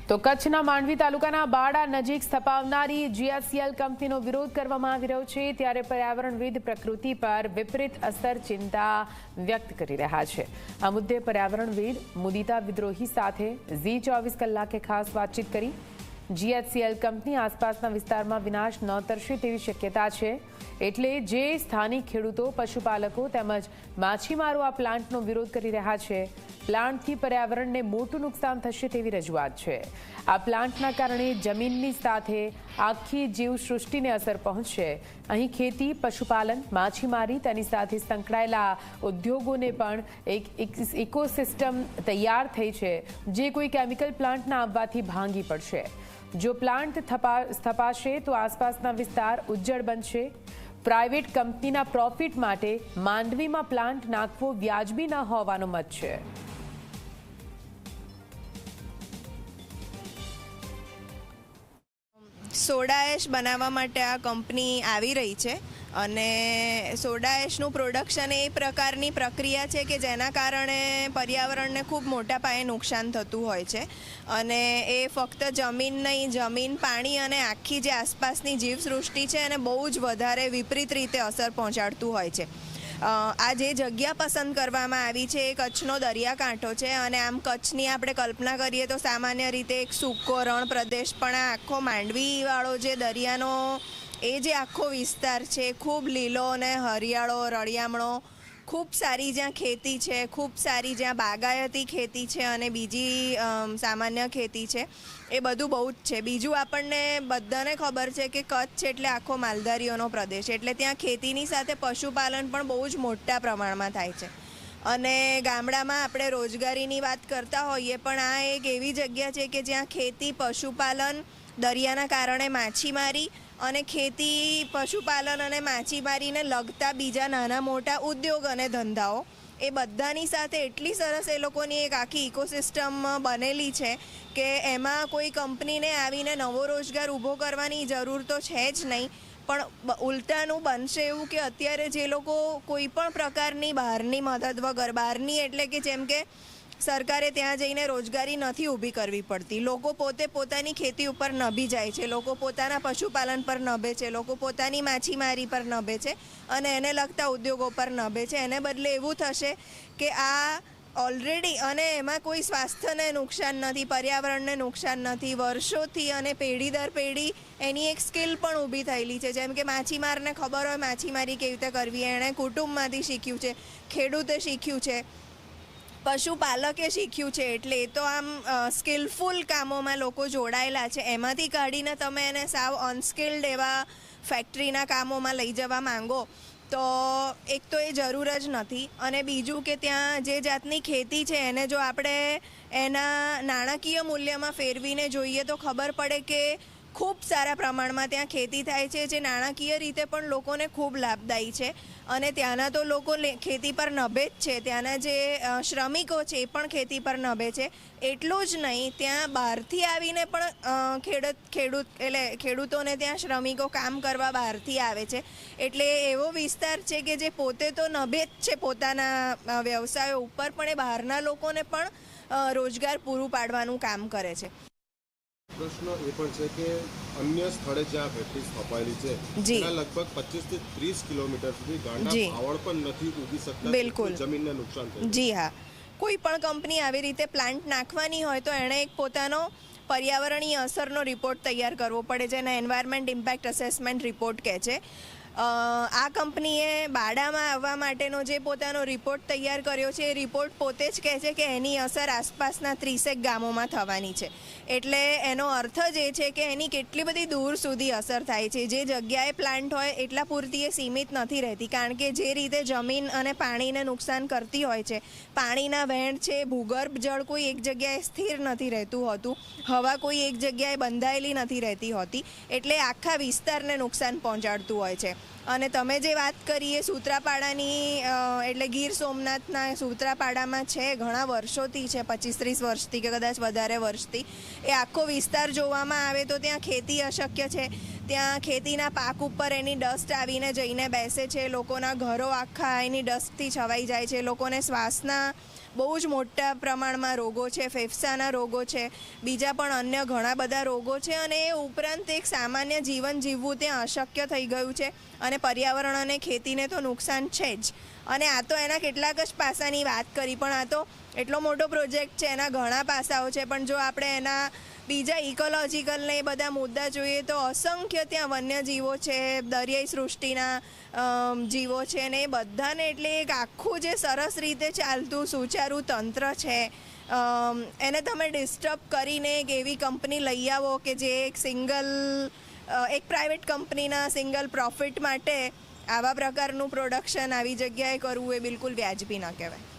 તો કચ્છના માંડવી તાલુકાના બાડા નજીક સ્થપાવનારી જીએસસીએલ કંપનીનો વિરોધ કરવામાં આવી રહ્યો છે, ત્યારે પર્યાવરણવિદ પ્રકૃતિ પર વિપરીત અસર ચિંતા વ્યક્ત કરી રહ્યા છે। આ મુદ્દે પર્યાવરણવિદ મુદિતા વિદ્રોહી સાથે ઝી24 કલાકે ખાસ વાતચીત કરી। જીએસસીએલ કંપની આસપાસના વિસ્તારમાં વિનાશ ન તરશે તેવી શક્યતા છે, એટલે જે સ્થાનિક ખેડૂતો, પશુપાલકો તેમજ માછીમારો આ પ્લાન્ટનો વિરોધ કરી રહ્યા છે, પ્લાન્ટથી પર્યાવરણને મોટું નુકસાન થશે તેવી રજૂઆત છે। આ પ્લાન્ટના કારણે જમીનની સાથે આખી જીવસૃષ્ટિને અસર પહોંચશે। અહીં ખેતી, પશુપાલન, માછીમારી તેની સાથે સંકળાયેલા ઉદ્યોગોને પણ એક ઇકોસિસ્ટમ તૈયાર થઈ છે, જે કોઈ કેમિકલ પ્લાન્ટના આવવાથી ભાંગી પડશે। જો પ્લાન્ટ સ્થપાશે તો આસપાસના વિસ્તાર ઉજ્જડ બનશે। પ્રાઇવેટ કંપનીના પ્રોફિટ માટે માંડવીમાં પ્લાન્ટ નાખવો વ્યાજબી ન હોવાનો મત છે। સોડા એશ બનાવવા માટે આ કંપની આવી રહી છે અને સોડા એશનું પ્રોડક્શન એ પ્રકારની પ્રક્રિયા છે કે જેના કારણે પર્યાવરણને ખૂબ મોટા પાયે નુકસાન થતું હોય છે અને એ ફક્ત જમીન નહીં, જમીન, પાણી અને આખી જે આસપાસની જીવસૃષ્ટિ છે એને બહુ જ વધારે વિપરીત રીતે અસર પહોંચાડતું હોય છે। આ જે જગ્યા પસંદ કરવામાં આવી છે એ કચ્છનો દરિયાકાંઠો છે અને આમ કચ્છની આપણે કલ્પના કરીએ તો સામાન્ય રીતે એક સૂકો રણ પ્રદેશ, પણ આ આખો માંડવીવાળો જે દરિયાનો એ જે આખો વિસ્તાર છે ખૂબ લીલો અને હરિયાળો, રળિયામણો, ખૂબ સારી જ્યાં ખેતી છે, ખૂબ સારી જ્યાં બાગાયતી ખેતી છે અને બીજી સામાન્ય ખેતી છે, એ બધું બહુ જ છે। બીજું આપણને બધાને ખબર છે કે કચ્છ એટલે આખો માલધારીઓનો પ્રદેશ, એટલે ત્યાં ખેતીની સાથે પશુપાલન પણ બહુ જ મોટા પ્રમાણમાં થાય છે અને ગામડામાં આપણે રોજગારીની વાત કરતા હોઈએ, પણ આ એક એવી જગ્યા છે કે જ્યાં ખેતી, પશુપાલન, દરિયાના કારણે માછીમારી અને ખેતી, પશુપાલન અને માછીમારીને લગતા બીજા નાના મોટા ઉદ્યોગ અને ધંધાઓ એ બધાની સાથે એટલી સરસ એ લોકોની એક આખી ઇકોસિસ્ટમ બનેલી છે કે એમાં કોઈ કંપનીને આવીને નવો રોજગાર ઊભો કરવાની જરૂર તો છે જ નહીં, પણ ઉલટાનું બનશે એવું કે અત્યારે જે લોકો કોઈ પણ પ્રકારની બહારની મદદ વગર, બહારની એટલે કે જેમ કે સરકારે ત્યાં જઈને રોજગારી નથી ઊભી કરવી પડતી, લોકો પોતે પોતાની ખેતી ઉપર નભી જાય છે, લોકો પોતાના પશુપાલન પર નભે છે, લોકો પોતાની માછીમારી પર નભે છે અને એને લગતા ઉદ્યોગો પર નભે છે। એને બદલે એવું થશે કે આ ઓલરેડી, અને એમાં કોઈ સ્વાસ્થ્યને નુકસાન નથી, પર્યાવરણને નુકસાન નથી, વર્ષોથી અને પેઢી દર પેઢી એની એક સ્કિલ પણ ઊભી થયેલી છે। જેમ કે માછીમારને ખબર હોય માછીમારી કેવી રીતે કરવી, એણે કુટુંબમાંથી શીખ્યું છે, ખેડૂતે શીખ્યું છે, પશુપાલકે શીખ્યું છે, એટલે એ તો આમ સ્કિલફુલ કામોમાં લોકો જોડાયેલા છે। એમાંથી કાઢીને તમે એને સાવ અનસ્કિલ્ડ એવા ફેક્ટરીના કામોમાં લઈ જવા માંગો તો એક તો એ જરૂર જ નથી, અને બીજું કે ત્યાં જે જાતની ખેતી છે એને જો આપણે એના નાણાકીય મૂલ્યમાં ફેરવીને જોઈએ તો ખબર પડે કે ખૂબ સારા પ્રમાણમાં ત્યાં ખેતી થાય છે, જે નાણાકીય રીતે પણ લોકોને ખૂબ લાભદાયી છે અને ત્યાંના તો લોકો ખેતી પર નભે જ છે, ત્યાંના જે શ્રમિકો છે એ પણ ખેતી પર નભે છે। એટલું જ નહીં, ત્યાં બહારથી આવીને પણ ખેડૂતોને ત્યાં શ્રમિકો કામ કરવા બહારથી આવે છે, એટલે એવો વિસ્તાર છે કે જે પોતે તો નભે જ છે પોતાના વ્યવસાયો ઉપર, પણ એ બહારના લોકોને પણ રોજગાર પૂરું પાડવાનું કામ કરે છે। પ્રશ્ન એ પણ છે કે અન્ય સ્થળે જ્યાં ફેક્ટરી સ્થપાયેલી છે ત્યાં લગભગ 25 થી 30 કિલોમીટર સુધી ગાંડા આવડ પણ નથી ઉગી શકતા, બિલકુલ જમીનને નુકસાન થાય। જી હા, કોઈ પણ કંપની આવી રીતે પ્લાન્ટ નાખવાની હોય તો એણે એક પોતાનો પર્યાવરણીય અસરનો રિપોર્ટ તૈયાર કરવો પડે, જેને એન્વાયરમેન્ટ ઇમ્પેક્ટ અસેસમેન્ટ રિપોર્ટ કહે છે। આ કંપનીએ બાડામાં આવવા માટેનો જે પોતાનો રિપોર્ટ તૈયાર કર્યો છે એ રિપોર્ટ પોતે જ કહે છે કે એની અસર આસપાસના 30 ગામોમાં થવાની છે, એટલે એનો અર્થ જ એ છે કે એની કેટલી બધી દૂર સુધી અસર થાય છે। જે જગ્યાએ પ્લાન્ટ હોય એટલા પૂરતી એ સીમિત નથી રહેતી, કારણ કે જે રીતે જમીન અને પાણીને નુકસાન કરતી હોય છે, પાણીના વહેણ છે, ભૂગર્ભ જળ કોઈ એક જગ્યાએ સ્થિર નથી રહેતું હોતું, હવા કોઈ એક જગ્યાએ બંધાયેલી નથી રહેતી હોતી, એટલે આખા વિસ્તારને નુકસાન પહોંચાડતું હોય છે। અને તમે જે વાત કરી એ સૂત્રાપાડાની, એટલે ગીર સોમનાથના સૂત્રાપાડામાં છે, ઘણા વર્ષોથી છે, 25-30 વર્ષથી કે કદાચ વધારે વર્ષથી એ આખો વિસ્તાર જોવામાં આવે તો ત્યાં ખેતી અશક્ય છે, ત્યાં ખેતીના પાક ઉપર એની ડસ્ટ આવીને જઈને બેસે છે, લોકોના ઘરો આખા એની ડસ્ટથી છવાઈ જાય છે, લોકોને શ્વાસના બહુ જ મોટા પ્રમાણમાં રોગો છે, ફેફસાના રોગો છે, બીજા પણ અન્ય ઘણા બધા રોગો છે અને એ ઉપરાંત એક સામાન્ય જીવન જીવવું ત્યાં અશક્ય થઈ ગયું છે અને પર્યાવરણ અને ખેતીને તો નુકસાન છે જ. અને આ તો એના કેટલાક જ પાસાની વાત કરી, પણ આ તો એટલો મોટો પ્રોજેક્ટ છે, એના ઘણા પાસાઓ છે, પણ જો આપણે એના બીજા ઇકોલોજીકલ ને એ બધા મુદ્દા જોઈએ તો અસંખ્ય ત્યાં વન્યજીવો છે, દરિયાઈ સૃષ્ટિના જીવો છે ને એ બધાને એટલે એક આખું જે સરસ રીતે ચાલતું સુચારું તંત્ર છે એને તમે ડિસ્ટર્બ કરીને એક એવી કંપની લઈ આવો કે જે એક પ્રાઇવેટ કંપનીના સિંગલ પ્રોફિટ માટે આવા પ્રકારનું પ્રોડક્શન આવી જગ્યાએ કરવું એ બિલકુલ વ્યાજબી ન કહેવાય.